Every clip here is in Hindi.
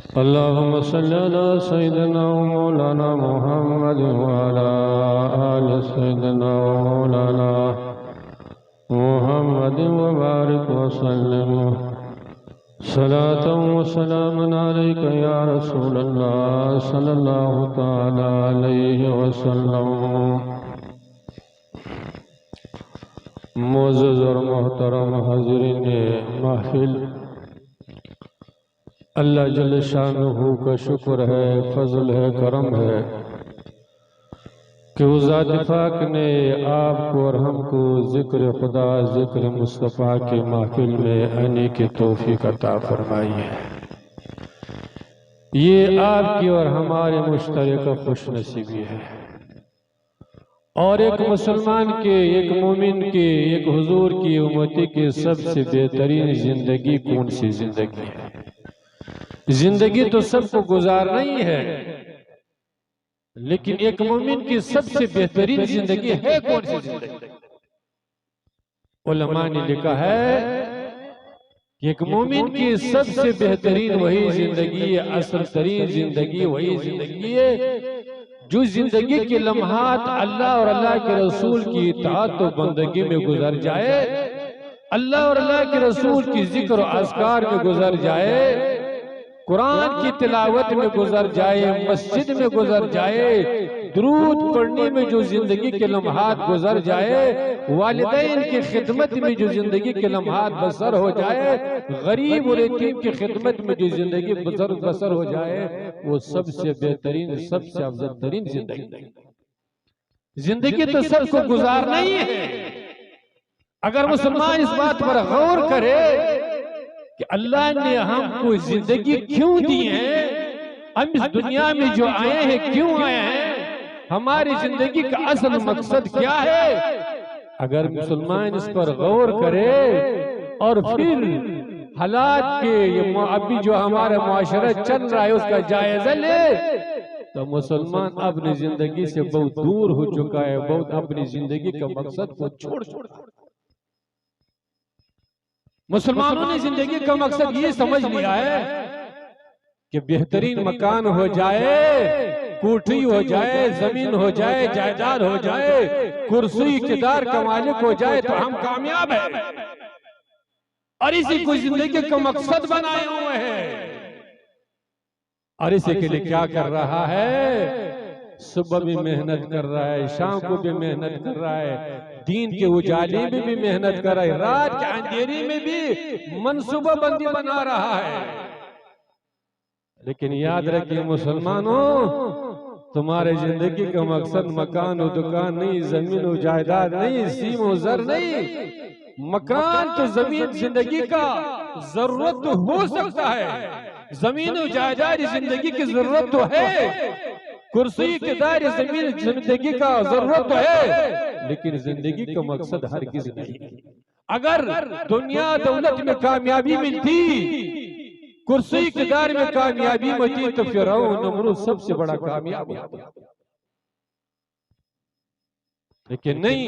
अल्लाहुम्मा सल्ली अला सय्यिदिना व मौलाना मुहम्मद व अला आलि सय्यिदिना व मौलाना मुहम्मद व बारिक व सल्लिम सलातन व सलामन अलैका या रसूलल्लाह सल्लल्लाहु तआला अलैहि वसल्लम। मुअज़्ज़ज़ और मोहतरम हाज़िरीन महफिल, अल्लाह जल्ल शानुहु का शुक्र है, फजल है, करम है कि उस ज़ात पाक ने आपको और हमको ज़िक्र खुदा, ज़िक्र मुस्तफ़ा के महफिल में आने की तौफीक अता फरमाई है। ये आपकी और हमारे मुश्तरका खुशनसीबी है। और एक मुसलमान के, एक मोमिन के, एक हुजूर की उम्मती के सबसे बेहतरीन जिंदगी कौन सी जिंदगी है? जिंदगी तो सबको गुजारना ही है, लेकिन एक मोमिन की सबसे बेहतरीन जिंदगी है कौन सी जिंदगी? उलमा ने लिखा है कि एक मोमिन की सबसे बेहतरीन वही जिंदगी है, असल तरीन जिंदगी वही जिंदगी है जो जिंदगी के लम्हात अल्लाह और अल्लाह के रसूल की इताअत और बंदगी में गुजर जाए, अल्लाह और अल्लाह के रसूल की जिक्र और अज़कार में गुजर जाए, कुरान की तिलावत में गुजर जाए, मस्जिद में गुजर जाए, दुरूद पढ़ने में जो जिंदगी के लम्हात गुजर जाए, वालिदैन की खिदमत में जो जिंदगी के लम्हात बसर हो जाए, गरीब और यतीम की खिदमत में जो जिंदगी बसर हो जाए, वो सबसे बेहतरीन, सबसे अफजल तरीन जिंदगी। जिंदगी तो सबको गुजारना ही है। अगर मुसलमान इस बात पर गौर करे कि अल्लाह ने हमको जिंदगी क्यों दी है, हम इस दुनिया में जो आए हैं क्यों आए हैं, हमारी जिंदगी का असल मकसद क्या है, अगर मुसलमान इस पर गौर करे और फिर हालात के ये अभी जो हमारा मुआशरा चल रहा है उसका जायजा ले, तो मुसलमान अपनी जिंदगी से बहुत दूर हो चुका है, बहुत अपनी जिंदगी का मकसद को छोड़ चुका। मुसलमानों ने जिंदगी का मकसद ये समझ लिया है कि बेहतरीन मकान हो जाए, कोठी हो जाए, जमीन हो जाए, जायदाद हो जाए, कुर्सी इक़्तिदार का मालिक हो जाए तो हम कामयाब हैं, और इसी को जिंदगी का मकसद बनाए हुए हैं। और इसी के लिए क्या कर रहा है? सुबह भी मेहनत कर रहा है, शाम को भी मेहनत कर रहा है, दीन के उजाले में भी मेहनत कर रहा है, रात के अंधेरे में भी मनसूबा बंदी बना रहा है। लेकिन याद रखिए मुसलमानों, तुम्हारे जिंदगी का मकसद मकान और दुकान नहीं, जमीन और जायदाद नहीं, सीम और जर नहीं। मकान तो जमीन जिंदगी का जरूरत तो हो सकता है, जमीन और जायदाद जिंदगी की जरूरत तो है, कुर्सी के दायरे जमीन जिंदगी का जरूरत तो है, लेकिन जिंदगी का मकसद हरगिज नहीं। अगर दुनिया दौलत में कामयाबी मिलती, कुर्सी के दायरे में कामयाबी मिलती, तो फिरौन नमरूद सबसे बड़ा कामयाब होता। लेकिन नहीं,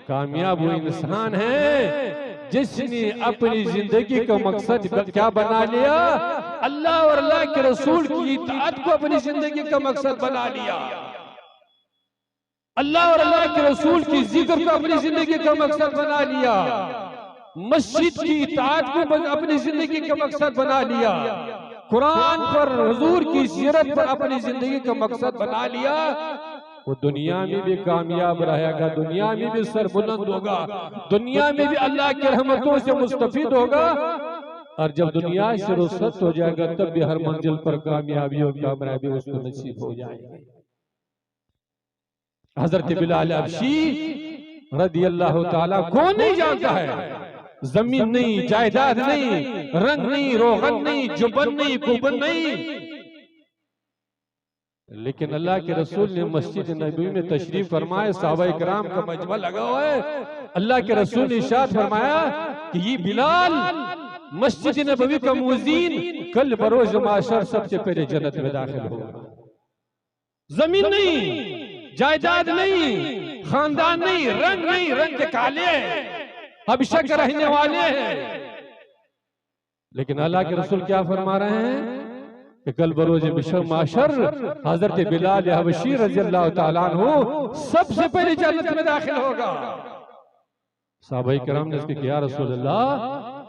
कामयाब वो इंसान है जिसने अपनी जिंदगी का मकसद क्या बना लिया? अल्लाह और अल्लाह के रसूल की इताअत को अपनी जिंदगी का मकसद बना लिया, अल्लाह और अल्लाह के रसूल की जिक्र को अपनी जिंदगी का मकसद बना लिया, मस्जिद की इताअत को अपनी जिंदगी का मकसद बना लिया, कुरान पर, हुजूर की सीरत पर अपनी जिंदगी का मकसद बना लिया। वो दुनिया में भी कामयाब रहेगा, दुनिया में भी सरबुलंद होगा, दुनिया में भी अल्लाह की रहमतों से मुस्तफीद होगा, और जब दुनिया से रुखसत हो जाएगा तब भी हर मंजिल पर कामयाबी और कामयाबी उसको नसीब हो जाएगी। हजरत बिलाल हबशी रदियल्लाहु ताला कौन नहीं जानता है? जमीन नहीं, जायदाद नहीं, रंग नहीं, रोगन नहीं, जुबन नहीं, कुबन नहीं, लेकिन अल्लाह के रसूल ने मस्जिद नबी में तशरीफ फरमाए, सहाबाए किराम का मजमा लगा हुआ है, अल्लाह के रसूल ने इरशाद फरमाया कि ये बिलाल मस्जिद नबवी का मुअज्जिन कल बरोज माशर सबसे पहले जन्नत में दाखिल होगा। जमीन नहीं, जायदाद नहीं, खानदान नहीं, रंग के काले हबशा के रहने वाले हैं, लेकिन अल्लाह के रसूल क्या फरमा रहे हैं? कि कल बरोज माशर हजरत बिलाल हबशी रज़ी अल्लाह ताला अन्हु सबसे पहले जन्नत में दाखिल होगा। साहबाए किराम ने इसके किया रसूल अल्लाह,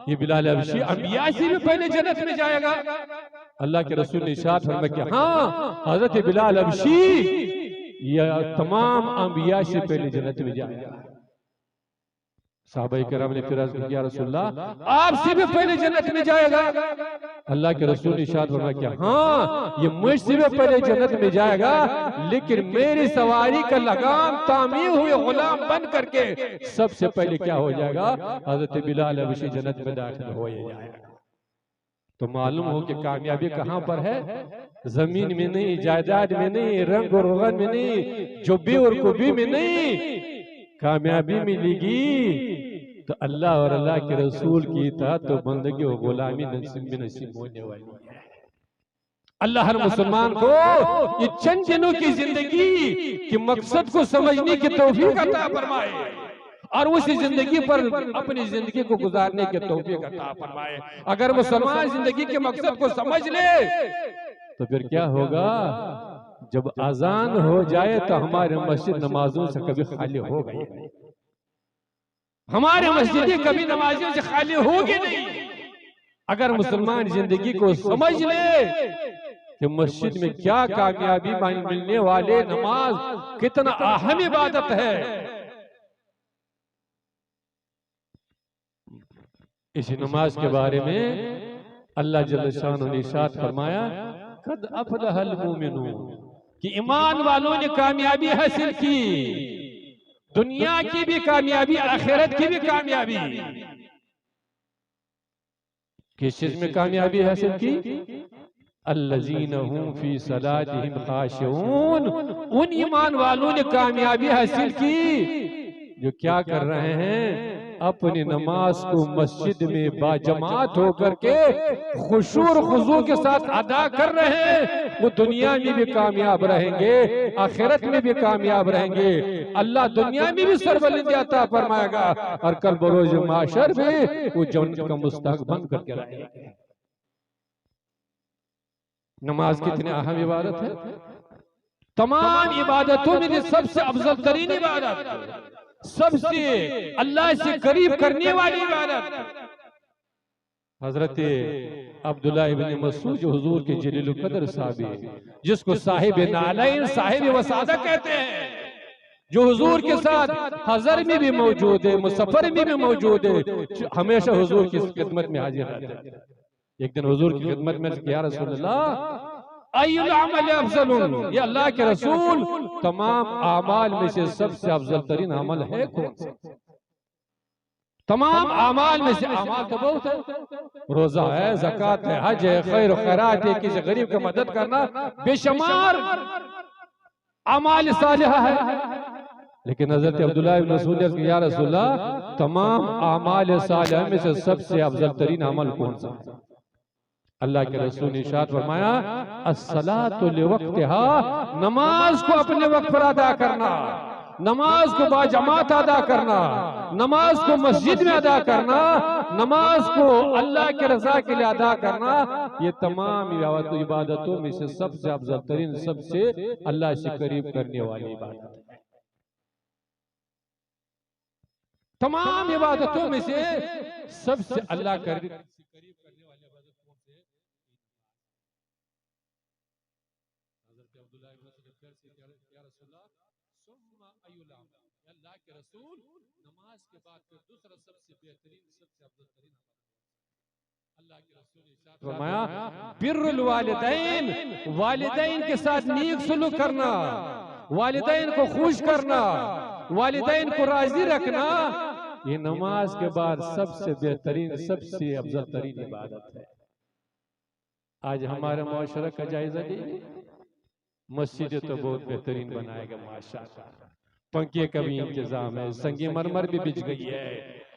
ये बिलाल हबशी अंबिया से भी पहले जन्नत में जाएगा? अल्लाह के रसूल ने इरशाद फरमाया कि हाँ, हजरत बिलाल हबशी यह तमाम अंबिया से पहले जन्नत में जाएगा। साहबाए किराम ने फिर अर्ज़ किया रसूलल्लाह आपसे भी पहले जन्नत में जाएगा? अल्लाह के रसूल ने इरशाद फरमाया कि हाँ, ये मुझसे भी पहले जन्नत में जाएगा, लेकिन मेरी सवारी का लगाम तामीर हुए गुलाम बन करके सबसे पहले क्या हो जाएगा? हजरत बिलाल हबशी जन्नत में दाखिल हो जाएगा। तो मालूम हो कि कामयाबी कहाँ पर है? जमीन में नहीं, जायदाद में नहीं, रंग और रोगन में नहीं, जुब्बी और कुब्बी में नहीं, कामयाबी मिलेगी तो अल्लाह और अल्लाह के रसूल की इताअत तो बंदगी और गुलामी नसीब होने वाली है। अल्लाह हर मुसलमान को ये चंद दिनों की जिंदगी के मकसद को समझने की तौफीक अता फरमाए और उसी जिंदगी पर अपनी जिंदगी को गुजारने की तौफीक अता फरमाए। अगर मुसलमान जिंदगी के मकसद को समझ ले तो फिर क्या होगा? जब अजान हो जाए तो हमारे मस्जिद नमाजों से कभी खाली हो गई, हमारे मस्जिदें कभी नमाजियों से खाली होगी नहीं। अगर मुसलमान जिंदगी को समझ ले कि मस्जिद में क्या कामयाबी मिलने वाले, नमाज कितना अहम इबादत है। इसी नमाज के बारे में अल्लाह जल्ल शान ने इरशाद फरमाया, कद अफलहल मोमिनून, कि ईमान वालों ने कामयाबी हासिल की, दुनिया की भी कामयाबी, आखिरत की भी कामयाबी। किस चीज में कामयाबी हासिल की? अल्लज़ीना हुम फी सलातिहिम खाशिऊन, उन ईमान वालों ने कामयाबी हासिल की जो क्या कर रहे हैं? अपनी नमाज को मस्जिद में बाजमात होकर के खुशू और खुजू के साथ अदा कर रहे हैं। वो दुनिया में भी कामयाब रहेंगे, आखिरत में भी कामयाब रहेंगे। अल्लाह दुनिया में भी सरबलंदी अता फरमाएगा और कल बरोज माशर में वो जन्नत का मुस्तहक बन करके रहेंगे। नमाज कितनी अहम इबादत है। तमाम इबादतों में सबसे अफजल तरीन इबादत, सबसे अल्लाह से करीब करने वाली इबादत हजरत अब्दुल्लाह इब्न मसूद जो हुजूर के जलील कदर साहब, जिसको साहिब नालैन, साहिब वसादा कहते हैं, जो हुजूर के साथ हजर में भी मौजूद है, मुसफर में भी मौजूद है, हमेशा हुजूर की खिदमत में हाजिर रहते हैं। एक दिन हुजूर की खिदमत में या रसूल अल्लाह अय्युल अमल अफजलुन, या अल्लाह के रसूल तमाम आमाल में से सबसे अफजल तरीन अमल है कौन सा? तमाम आमाल में से अमाल तो बहुत है, रोजा है, ज़कात है, हज है, खैर खैरात है, किसी गरीब की मदद करना, बेशुमार अमाल सालिहा है। लेकिन हज़रत अब्दुल्लाह इब्न मसूद ने या रसूलल्लाह तमाम आमाल सालिहा में से सबसे अफजल तरीन अमल कौन सा? अल्लाह के रसूल ने इरशाद फरमाया, अस्सलातु लिवक्तिहा, नमाज को अपने वक्त पर अदा करना, नमाज को बाजमात अदा करना, नमाज को मस्जिद में अदा करना, नमाज को अल्लाह के रजा के लिए अदा करना, ये तमाम इबादतों में से सबसे अफजल तरीन, सबसे अल्लाह से करीब करने वाली इबादत है। तमाम इबादतों में से सबसे अल्लाह करीब करने वाली इबादत कौन सी है? हज़रत अब्दुल्लाह इब्न मसूद से या रसूलल्लाह सुम्मा अय्युल अमल, अल्लाह के रसूल नमाज के बाद फिर दूसरा सबसे बेहतरीन, सबसे अफजल तरीन अल्लाह के रसूल ने इरशाद फरमाया, बिर्रुल वालिदैन, वालिदैन के साथ नेक सलूक करना, वालिदैन को खुश करना, वालिदैन को राजी रखना, ये नमाज के बाद सबसे बेहतरीन, सबसे अफजल तरीन इबादत है। आज हमारे मुआशरा का जायजा लीजिए, मस्जिदें तो बहुत बेहतरीन बनाएगा माशाअल्लाह, पंखे का भी इंतजाम है, संगे मरमर भी बिछ गई है,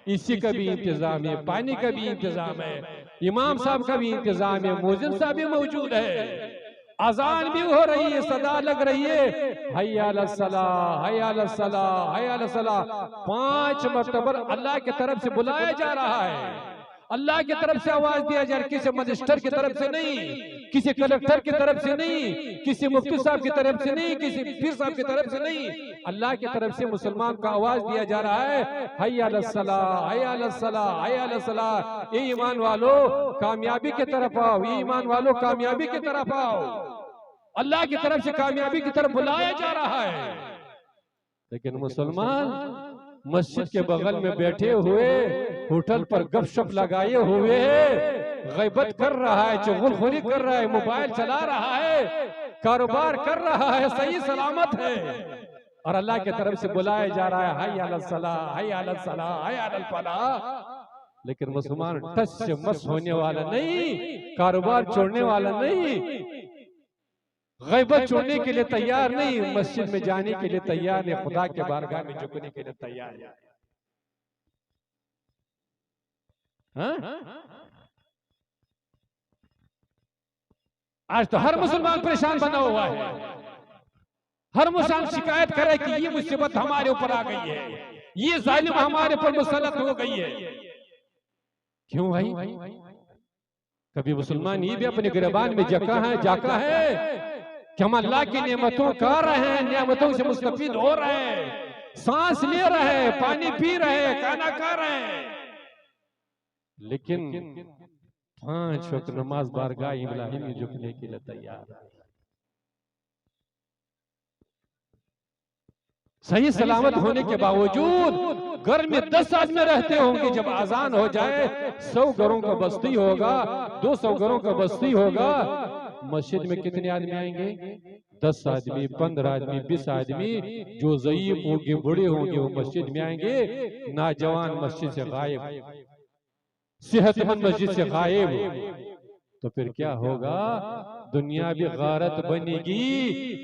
इसी का भी इंतजाम है, पानी का भी इंतजाम है, इमाम साहब का भी इंतजाम है, मुअज्जिन साहब भी मौजूद है, अजान भी हो रही है, सदा लग रही है, हय्या अलस सलाह, हय्या अलस सलाह, हय्या अलस सलाह, 5 मरतबा अल्लाह की तरफ से बुलाया जा रहा है। अल्लाह की तरफ से आवाज दिया जा रहा है, किसी मजिस्टर की तरफ से नहीं, किसी कलेक्टर की तरफ से नहीं, किसी मुफ्ती साहब की तरफ से नहीं, किसी पीर साहब की तरफ से नहीं, अल्लाह की तरफ से मुसलमान को आवाज दिया जा रहा है, हय्या अलस सलाह, हय्या अलस सलाह, हय्या अलस सलाह। ये ईमान वालों कामयाबी की तरफ आओ, ये ईमान वालों कामयाबी की तरफ आओ। अल्लाह की तरफ से कामयाबी की तरफ बुलाया जा रहा है। लेकिन मुसलमान मस्जिद के बगल में बैठे हुए होटल पर गपशप लगाए हुए गैबत कर रहा है, चुगलखोरी कर रहा है, मोबाइल चला रहा है, कारोबार कर रहा है, सही सलामत है, और अल्लाह की तरफ से बुलाया जा रहा है हय्या अलस सलाह, हय्या अलस सलाह, हय्या अलल फलाह। लेकिन मुसलमान टच से मस होने वाला नहीं, कारोबार छोड़ने वाला नहीं, गैबत छोड़ने के लिए तैयार नहीं, मस्जिद में जाने के लिए तैयार है, खुदा के बारगाह में झुकने के लिए तैयार है। आज तो हर मुसलमान परेशान बना हुआ है, हर मुसलमान शिकायत करे कि ये मुसीबत हमारे ऊपर आ गई है, ये जालिम हमारे ऊपर मुसल्लत हो गई है। क्यों भाई? कभी मुसलमान ये भी अपने गिरबान में जाका है कि हम अल्लाह की नेमतों खा रहे हैं, नेमतों से मुस्तफीद हो रहे हैं, सांस ले रहे हैं, पानी पी रहे हैं, खाना खा रहे हैं, लेकिन 5 वक्त नमाज बारगाह इब्राहिम में झुकने के लिए तैयार है। सही सलामत होने के बावजूद घर में 10 आदमी रहते होंगे, जब अजान हो जाए 100 घरों का बस्ती होगा, 200 घरों का बस्ती होगा, मस्जिद में कितने आदमी आएंगे? 10 आदमी, 15 आदमी, 20 आदमी। जो ज़ईफ होंगे, बूढ़े होंगे, वो मस्जिद में आएंगे, नौजवान मस्जिद से गायब, सेहतमंद मस्जिद से गायब। तो फिर क्या होगा? दुनिया भी गारत बनेगी,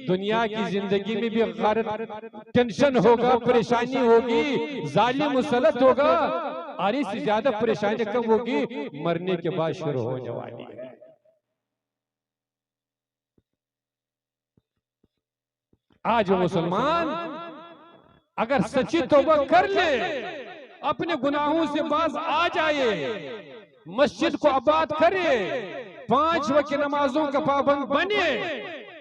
दुनिया की जिंदगी में भी गारत, टेंशन होगा, परेशानी होगी, जालिम मुसल्लत होगा, और इससे ज्यादा परेशानी कब होगी? मरने के बाद शुरू होने वाली है। आज मुसलमान अगर सच्ची तौबा कर ले, अपने गुनाहों से बाज आ जाए, मस्जिद को आबाद करे, 5 वक्त नमाजों का पाबंद बने,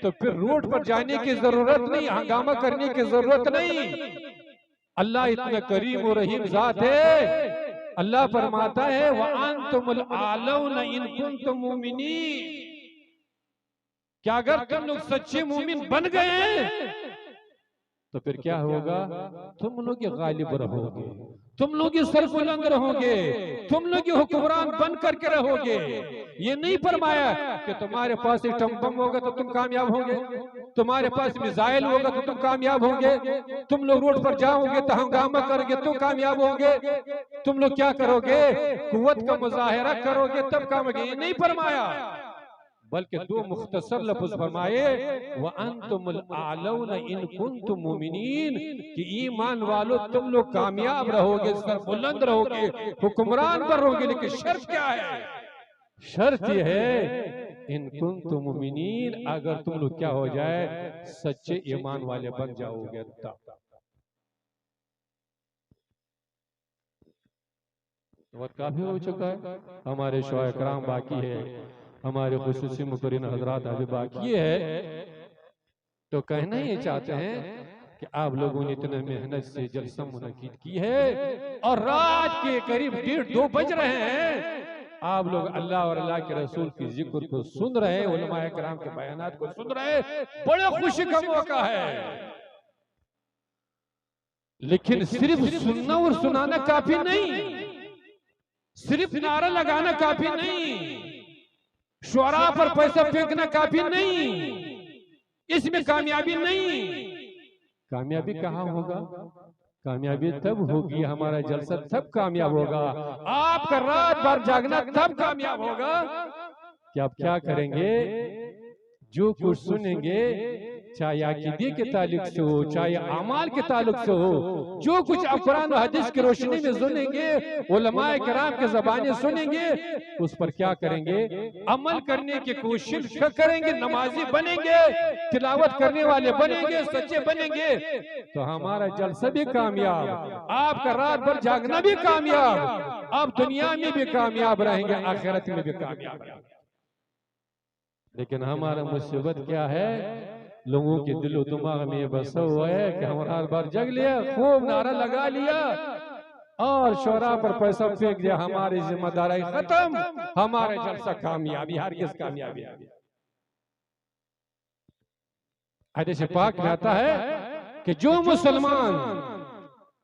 तो फिर रोड पर जाने की जरूरत नहीं, हंगामा करने की जरूरत नहीं। अल्लाह इतना करीम और रहीम जात है। अल्लाह फरमाता है व अंतुमुल आलौना इन कुंतुम मुमिनीन, क्या अगर तुम लोग सच्चे मुमिन बन गए तो फिर क्या होगा? तुम लोग गालिब रहोगे, तुम लोग सरबुलंद रहोगे, तुम लोग हुक्मरान बन करके रहोगे। ये नहीं फरमाया कि तुम्हारे पास एक टम्बम होगा तो तुम कामयाब होंगे, तुम्हारे पास मिसाइल होगा तो तुम कामयाब होंगे, तुम लोग रोड पर जाओगे तो हंगामा करोगे तो कामयाब होंगे, तुम लोग क्या करोगे? कुव्वत का मुजाहिरा करोगे तब कामयाब। ये नहीं फरमाया, बल्कि 2 मुख्तसर लफ्ज़ फरमाए व अंतुमुल आलौना इन कुंतुम मुमिनीन, कि ईमान वालों तुम लोग कामयाब रहोगे, सरबुलंद रहोगे, हुक्मरान बनोगे। लेकिन शर्त क्या है? शर्त यह है इन कुंतुम मुमिनीन, अगर तुम लोग क्या हो जाए? सच्चे ईमान वाले बन जाओगे। वक्त काफी हो चुका है, हमारे शोए कराम बाकी है, हमारे खुसूसी मुकर्रिन हजरात अभी बाकी है। तो कहना ये चाहते हैं कि आप लोगों ने इतने मेहनत से जलसा मुनक्किद की है और रात के करीब 1:30-2 बज रहे हैं, आप लोग अल्लाह और अल्लाह के रसूल की जिक्र को सुन रहे, उलमाए कराम के बयानात को सुन रहे, बड़े खुशी का मौका है। लेकिन सिर्फ सुनना और सुनाना काफी नहीं, सिर्फ नारा लगाना काफी नहीं, शुरा पर पैसा फेंकना काफी नहीं, इसमें कामयाबी नहीं। कामयाबी कहाँ होगा? कामयाबी तब होगी, हमारा जलसा तब कामयाब होगा, आपका रात भर जागना तब कामयाब होगा कि आप क्या करेंगे? जो कुछ सुनेंगे चाहे अकीदे के ताल्लुक से हो, चाहे अमाल के ताल्लुक से हो, जो कुछ आप कुरान और हदीस की रोशनी में सुनेंगे, उलमाए किराम के ज़बानी सुनेंगे, उस पर क्या करेंगे? अमल करने की कोशिश करेंगे, नमाजी बनेंगे, तिलावत करने वाले बनेंगे, सच्चे बनेंगे, तो हमारा जलसा भी कामयाब, आपका रात भर जागना भी कामयाब, आप दुनिया में भी कामयाब रहेंगे, आखिरत में भी कामयाब रहेंगे। लेकिन हमारा मुसीबत क्या है? लोगों के दिलो दिमाग में ये बसा हुआ है कि हम हर बार जग लिया, खूब नारा लगा लिया और शोरा पर पैसा फेंक दिया, हमारी जिम्मेदारी खत्म, हमारे जलसा कामयाबी, हरगिज़ कामयाबी। हदीस पाक में आता है कि जो मुसलमान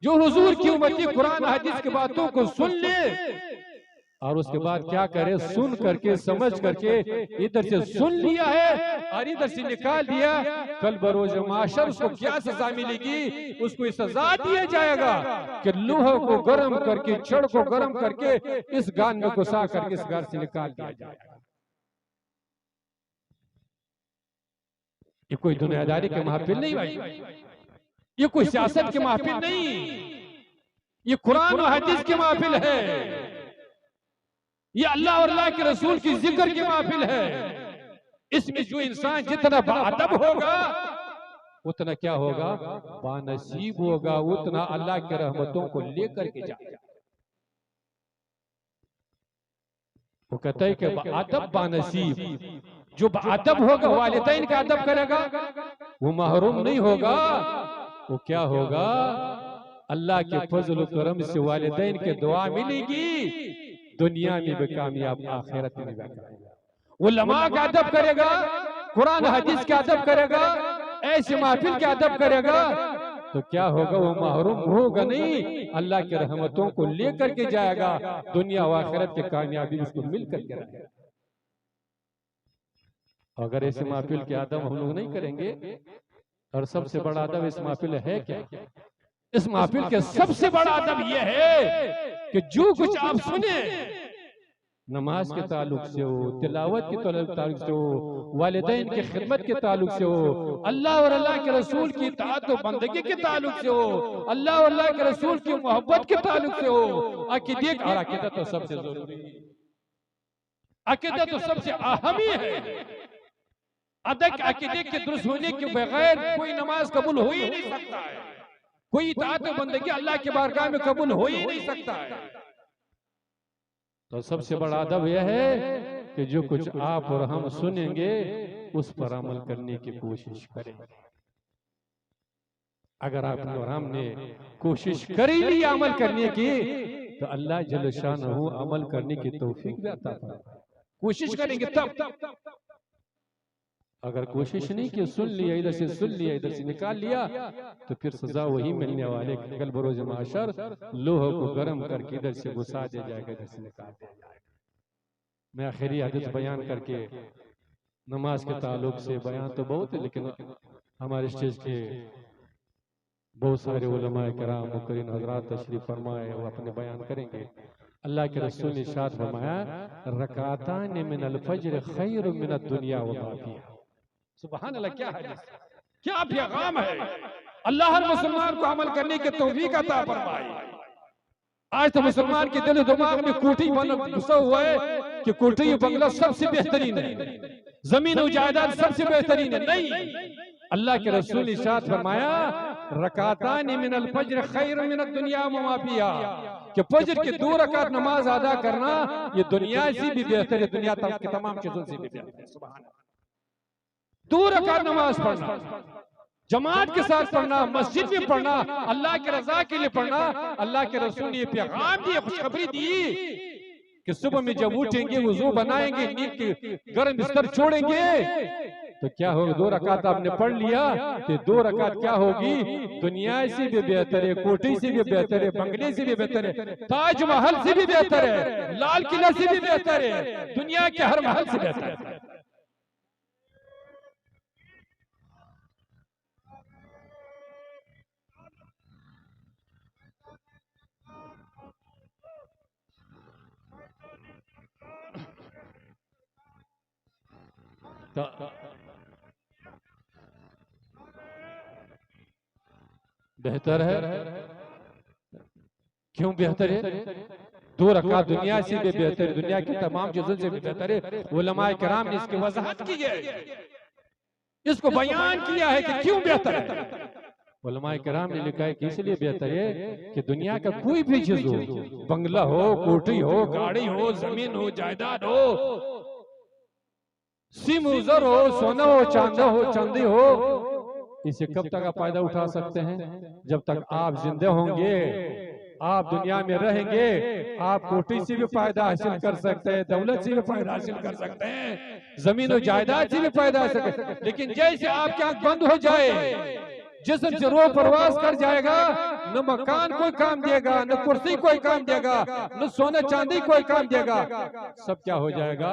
जो हुजूर की उम्मती कुरान हदीस की बातों को सुन ले और उसके बाद क्या करे, सुन करके समझ करके इधर से सुन लिया है और इधर से निकाल दिया, कल बरोज माशर उसको क्या सजा मिलेगी? उसको सजा दिया जाएगा कि लोहा को गर्म करके, छड़ को गर्म करके इस गान में घुसा करके इस घर से निकाल दिया जाएगा। ये कोई दुनियादारी के महफिल नहीं भाई, ये कोई सियासत की महफिल नहीं, ये कुरान और हदीस की महफिल है, ये अल्लाह और अल्लाह के रसूल की जिक्र की महफिल है। इसमें जो इंसान जितना बाअदब होगा उतना क्या होगा? बानसीब होगा, उतना अल्लाह के रहमतों को लेकर के जाएगा। वो कहता है कि बाअदब बानसीब, जो बाअदब होगा वालिदैन का अदब करेगा वो महरूम नहीं होगा, वो क्या होगा? अल्लाह के फजल करम से वालिदैन के दुआ मिलेगी, दुनिया में भी कामयाब, आखिरत में भी कामयाब। उलमा का अदब करेगा, कुरान हदीस का अदब करेगा, ऐसी महफिल का अदब करेगा, तो क्या होगा? वो महरूम होगा नहीं, अल्लाह की रहमतों को लेकर के जाएगा, दुनिया व आखिरत की कामयाबी उसको मिल करके रहेगा। अगर ऐसे महफिल के अदब हम लोग नहीं करेंगे, और सबसे बड़ा अदब इस महफिल है क्या? इस महफिल के सबसे बड़ा अदब यह है कि जो कुछ आप सुने, नमाज के ताल्लुक से हो, तिलावत के ताल्लुक से हो, वालिदैन की खिदमत के ताल्लुक से हो, अल्लाह और अल्लाह के रसूल की इताअत और बंदगी के ताल्लुक से हो, अल्लाह और अल्लाह के रसूल की मोहब्बत के ताल्लुक से हो, अकीदे और अकीदा तो सबसे जरूरी है, अकीदा तो सबसे अहम ही है। अकीदे के दुरुस्त होने के बगैर कोई नमाज कबूल हो ही नहीं सकता है, कोई इताअत और बंदगी अल्लाह के बारगाह में कबूल हो ही नहीं सकता है। तो सबसे बड़ा अदब यह है कि जो कुछ आप और हम सुनेंगे उस पर अमल करने की कोशिश करें। अगर आप और हमने कोशिश कर ही ली अमल करने की, तो अल्लाह जल्ल शानहू अमल करने की तौफीक भी अता फरमाए। कोशिश करेंगे तब, अगर कोशिश नहीं की, सुन लिया, इधर से सुन लिया, इधर से निकाल लिया, तो फिर सजा वही मिलने वाले, कल बरोज माशर लोहे को गर्म करके इधर से घुसा दिया जाएगा, इधर से निकाल दिया जाएगा। मैं आखिरी हदीस बयान करके नमाज के ताल्लुक से, बयान तो बहुत है लेकिन हमारे स्टेज के बहुत सारे उलमाए किराम मुकर्रिन हजरात तशरीफ फरमाए, वो अपने बयान करेंगे। अल्लाह के रसूल ने इरशाद फरमाया, रकातान मिनल फज्र खैरुम मिनद दुनिया व मा फिहा। सुभान अल्लाह, क्या हदीस, क्या पैगाम है। अल्लाह हर मुसलमान को अमल करने की तौफीक अता फरमाए। आज तो मुसलमान के दिल दिमाग में कोठी घुसा हुआ है कि कोठी बंगला सबसे बेहतरीन है, जमीन और जायदाद सबसे बेहतरीन है। नहीं, अल्लाह के रसूल ने इरशाद फरमाया, रकातान मिनल फज्र खैरुम मिनद दुनिया व मा फिहा, कि फज्र की 2 रकात नमाज अदा करना ये दुनिया से भी बेहतर है, दुनिया की तमाम चीजों से भी बेहतर है। सुभान अल्लाह, 2 रकात नमाज पढ़ना, जमात के साथ पढ़ना, मस्जिद में पढ़ना, अल्लाह के रजा के लिए पढ़ना। अल्लाह के रसूल ने पैगाम दिया, खुशखबरी दी कि सुबह में जब उठेंगे, वुजू बनाएंगे, नींद के गर्म बिस्तर छोड़ेंगे, तो क्या होगा? 2 रकात आपने पढ़ लिया, तो 2 रकात क्या होगी? दुनिया से भी बेहतर है, कोठी से भी बेहतर है, बंगले से भी बेहतर है, ताजमहल से भी बेहतर है, लाल किला से भी बेहतर है, दुनिया के हर महल से बेहतर है। बेहतर है। क्यों बेहतर है? 2 रकात दुनिया से भी बेहतर है, दुनिया की तमाम चीजों से भी बेहतर है। उलमाए किराम ने इसकी वजाहत की है, इसको बयान किया है कि क्यों बेहतर है। उलमाए किराम ने लिखा है कि इसलिए बेहतर है कि दुनिया का कोई भी चीज हो, बंगला हो, कोठी हो, गाड़ी हो, जमीन हो, जायदाद हो, सिम उजर हो, सोना हो, चांदी हो, इसे कब तक आप फायदा उठा सकते हैं? जब तक आप जिंदा होंगे, आप दुनिया में रहेंगे, आप कोठी से भी फायदा हासिल कर सकते हैं, दौलत से भी फायदा हासिल कर सकते हैं, जमीन और जायदाद से भी फायदा हासिल कर सकते हैं। लेकिन जैसे आपकी आंख बंद हो जाए, जिस्म से रूह परवास कर जाएगा, न मकान कोई काम देगा, न कुर्सी कोई काम देगा, न सोना चांदी कोई काम देगा, सब क्या हो जाएगा?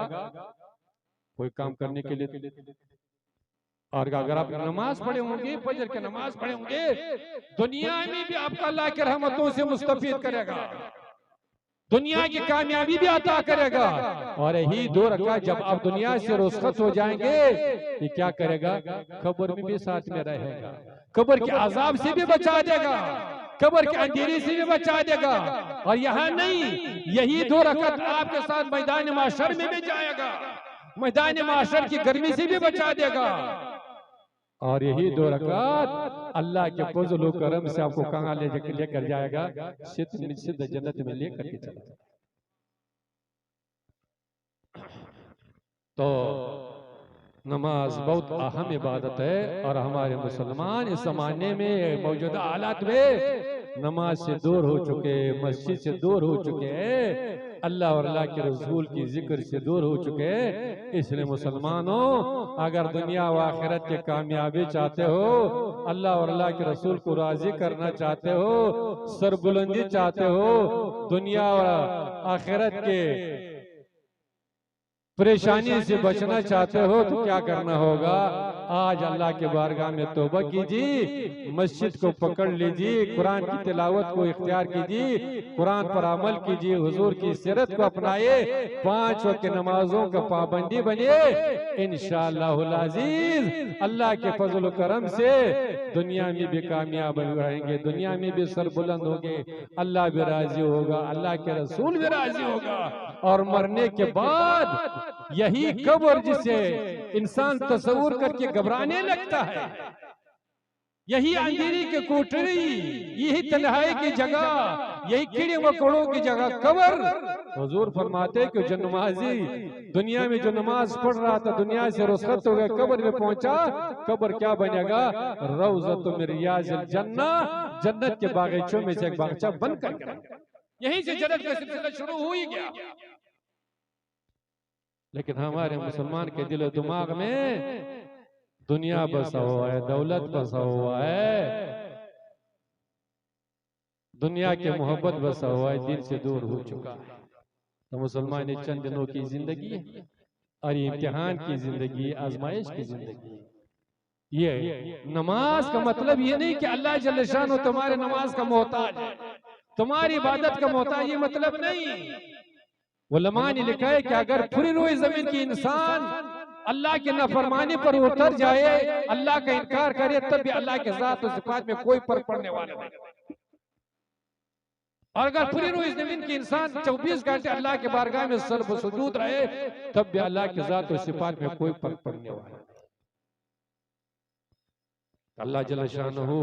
कोई काम करने के लिए। और अगर आप नमाज पढ़े होंगे, फजर की नमाज पढ़े होंगे, दुनिया में भी आपका अल्लाह की रहमतों से मुस्तफीद करेगा, दुनिया की कामयाबी भी अता करेगा। और यही 2 रकात जब आप दुनिया से रुखसत हो जाएंगे, ये क्या करेगा? कब्र में भी साथ में रहेगा, कब्र के अजाब से भी बचा देगा, कब्र के अंधेरे से भी बचा देगा। और यहाँ नहीं, यही 2 रकात आपके साथ मैदान माशर में भी जाएगा, मैदान माशर की गर्मी से भी बचा देगा। और यही 2 रकात अल्लाह के फजल और करम से आपको कहाँ लेकर जाएगा? सिद्ध जन्नत में लेकर के चला। तो नमाज बहुत अहम इबादत है, और हमारे मुसलमान इस जमाने में मौजूदा हालात में नमाज से दूर हो चुके, मस्जिद से दूर हो चुके हैं, अल्लाह और अल्लाह के रसूल की जिक्र से दूर हो चुके हैं। इसलिए मुसलमानों, अगर दुनिया व आखिरत की कामयाबी चाहते हो, अल्लाह और अल्लाह के रसूल को राजी करना चाहते हो, सरबुलंदी चाहते हो, दुनिया और आखिरत के परेशानी से बचना चाहते हो, तो क्या करना होगा? आज अल्लाह के बारगाह में तौबा कीजिए, मस्जिद को पकड़ लीजिए, कुरान की तिलावत को इख्तियार कीजिए, कुरान पर अमल कीजिए, हुजूर की सीरत को अपनाइए, 5 वक्त नमाजों का पाबंदी बनिए। इंशाअल्लाहुल अजीज अल्लाह के फजल करम से दुनिया में भी कामयाब रहेंगे, दुनिया में भी सरबुलंद होंगे, अल्लाह भी राजी होगा, अल्लाह के रसूल भी राजी होगा। और मरने के बाद यही कब्र जिसे इंसान तस्वूर करके घबराने लगता है, यही अंधेरी की कोठरी, यही तन्हाई की जगह, यही कीड़े मकोड़ों की जगह कब्र। हुजूर फरमाते कि जो नमाजी दुनिया में जो नमाज पढ़ रहा था, दुनिया से रुखसत हो गया, कब्र में पहुंचा, कब्र क्या बनेगा? रौज़तुम मिन रियाज़िल जन्नह, जन्नत के बागीचों में से एक बागीचा बनकर, यहीं से जन्नत का सिलसिला शुरू हो ही गया। लेकिन हमारे मुसलमान के दिल दिमाग में दुनिया बसा हुआ है, दौलत बसा हुआ है, दुनिया की मोहब्बत बसा हुआ है, दिल से दूर हो चुका है। तो मुसलमान ने चंद दिनों की जिंदगी है, और ये इम्तिहान की जिंदगी, आजमाइश की जिंदगी। ये नमाज का मतलब ये नहीं कि अल्लाह जल्ल शान तुम्हारे नमाज का मोहताज है, तुम्हारी इबादत का मोहताज, ये मतलब नहीं। उलमा ने लिखा है कि अगर पूरी रोई जमीन की इंसान अल्लाह की नाफरमानी पर उतर जाए, अल्लाह का इनकार करे, तब भी अल्लाह के ज़ात और सिफात में कोई फर्क पड़ने वाला नहीं। और अगर पूरी रोई जमीन की इंसान 24 घंटे अल्लाह के बारगाह में सर्व सुजूद रहे, तब भी अल्लाह के ज़ात और सिफात में कोई फर्क पड़ने वाला नहीं। अल्लाह जल्ल शानहू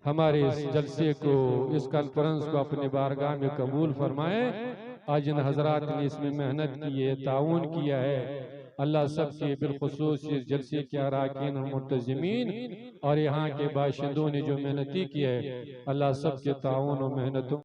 हमारे इस जलसे को, इस कॉन्फ्रेंस को अपने बारगाह में कबूल फरमाए। आज जिन हजरात ने इसमें मेहनत की है, ताउन किया है, अल्लाह सबके बिलखुसूस इस जलसे के अराकीन और मुंतज़िमीन और यहाँ के बाशिंदों ने जो मेहनती की है, अल्लाह सबके ताउन और मेहनतों